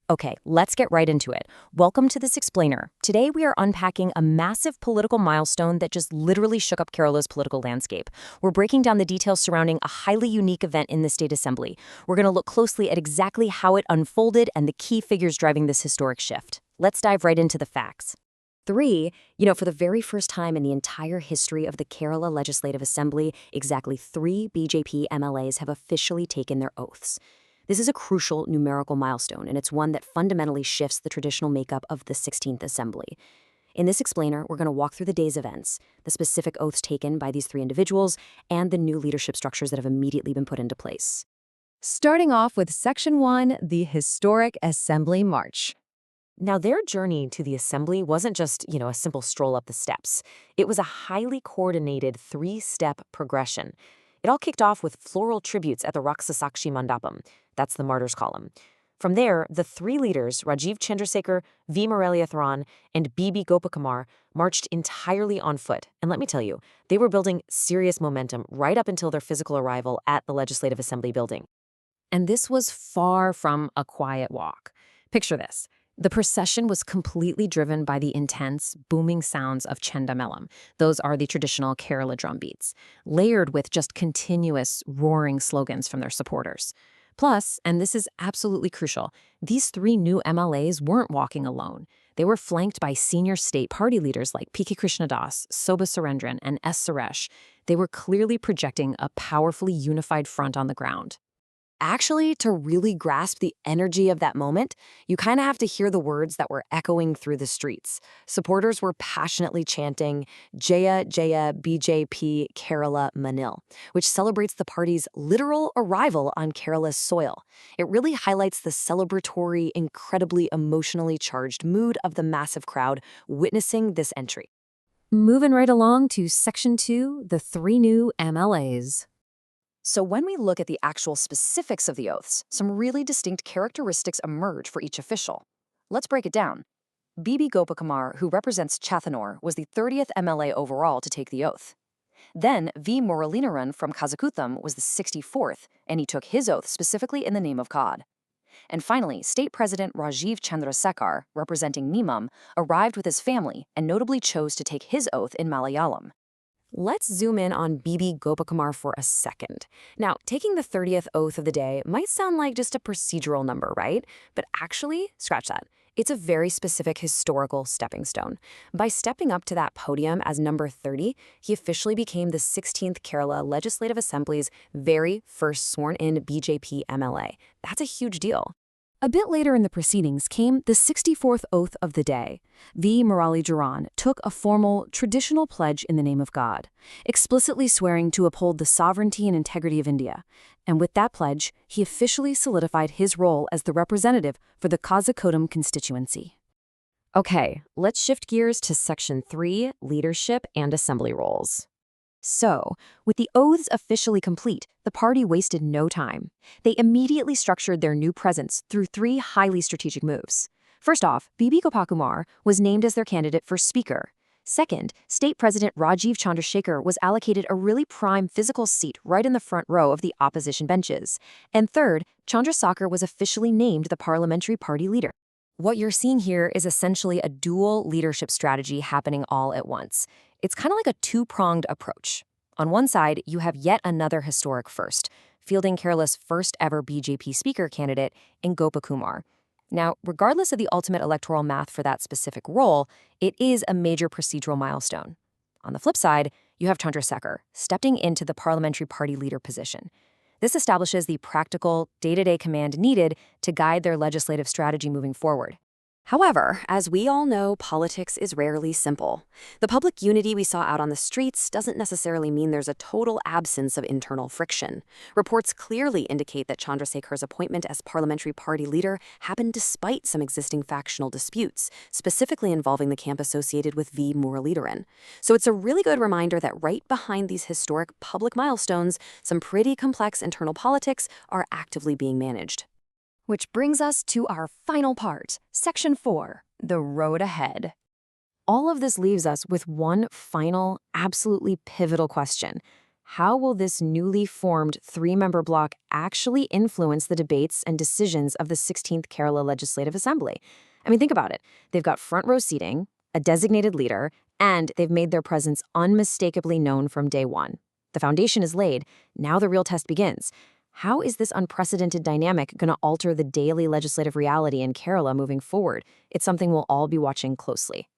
Okay, let's get right into it. Welcome to this explainer. Today we are unpacking a massive political milestone that just literally shook up Kerala's political landscape. We're breaking down the details surrounding a highly unique event in the state assembly. We're going to look closely at exactly how it unfolded and the key figures driving this historic shift. Let's dive right into the facts. For the very first time in the entire history of the Kerala Legislative Assembly, exactly 3 BJP MLAs have officially taken their oaths. This is a crucial numerical milestone, and it's one that fundamentally shifts the traditional makeup of the 16th Assembly. In this explainer, we're going to walk through the day's events, the specific oaths taken by these 3 individuals, and the new leadership structures that have immediately been put into place. Starting off with Section 1, the historic Assembly March. Now, their journey to the assembly wasn't just, a simple stroll up the steps. It was a highly coordinated 3-step progression. It all kicked off with floral tributes at the Raksasakshi Mandapam. That's the martyrs column. From there, the 3 leaders, Rajiv Chandrasekhar, V. Muralidharan, and B.B. Gopakumar, marched entirely on foot. And let me tell you, they were building serious momentum right up until their physical arrival at the Legislative Assembly building. And this was far from a quiet walk. Picture this. The procession was completely driven by the intense, booming sounds of Chendamelam. Those are the traditional Kerala drum beats, layered with just continuous, roaring slogans from their supporters. Plus, and this is absolutely crucial, these 3 new MLAs weren't walking alone. They were flanked by senior state party leaders like P.K. Krishnadas, Sobha Surendran, and S. Suresh. They were clearly projecting a powerfully unified front on the ground. Actually, to really grasp the energy of that moment, you kind of have to hear the words that were echoing through the streets. Supporters were passionately chanting, Jaya Jaya BJP Kerala Manil, which celebrates the party's literal arrival on Kerala's soil. It really highlights the celebratory, incredibly emotionally charged mood of the massive crowd witnessing this entry. Moving right along to Section 2, the 3 new MLAs. So when we look at the actual specifics of the oaths, some really distinct characteristics emerge for each official. Let's break it down. B.B. Gopakumar, who represents Chathanur, was the 30th MLA overall to take the oath. Then V. Muralidharan from Kazakutham was the 64th, and he took his oath specifically in the name of God. And finally, State President Rajiv Chandrasekhar, representing Nimam, arrived with his family and notably chose to take his oath in Malayalam. Let's zoom in on B.B. Gopakumar for a second. Now, taking the 30th oath of the day might sound like just a procedural number, right? But actually, scratch that. It's a very specific historical stepping stone. By stepping up to that podium as number 30, he officially became the 16th Kerala Legislative Assembly's very first sworn-in BJP MLA. That's a huge deal. A bit later in the proceedings came the 64th oath of the day. V. Muralidharan took a formal, traditional pledge in the name of God, explicitly swearing to uphold the sovereignty and integrity of India. And with that pledge, he officially solidified his role as the representative for the Kazakodam constituency. Okay, let's shift gears to Section 3, Leadership and Assembly Roles. So, with the oaths officially complete, the party wasted no time. They immediately structured their new presence through 3 highly strategic moves. First off, B.B. Gopakumar was named as their candidate for Speaker. Second, State President Rajiv Chandrasekhar was allocated a really prime physical seat right in the front row of the opposition benches. And third, Chandrasekhar was officially named the parliamentary party leader. What you're seeing here is essentially a dual leadership strategy happening all at once. It's kind of like a 2-pronged approach. On one side, you have yet another historic first, fielding Kerala's first ever BJP speaker candidate in Gopakumar. Now, regardless of the ultimate electoral math for that specific role, it is a major procedural milestone. On the flip side, you have Chandrasekhar stepping into the parliamentary party leader position. This establishes the practical, day-to-day command needed to guide their legislative strategy moving forward. However, as we all know, politics is rarely simple. The public unity we saw out on the streets doesn't necessarily mean there's a total absence of internal friction. Reports clearly indicate that Chandrasekhar's appointment as parliamentary party leader happened despite some existing factional disputes, specifically involving the camp associated with V. Muralidharan. So it's a really good reminder that right behind these historic public milestones, some pretty complex internal politics are actively being managed. Which brings us to our final part, Section 4, the road ahead. All of this leaves us with one final, absolutely pivotal question. How will this newly formed three-member bloc actually influence the debates and decisions of the 16th Kerala Legislative Assembly? I mean, think about it. They've got front row seating, a designated leader, and they've made their presence unmistakably known from day one. The foundation is laid. Now the real test begins. How is this unprecedented dynamic going to alter the daily legislative reality in Kerala moving forward? It's something we'll all be watching closely.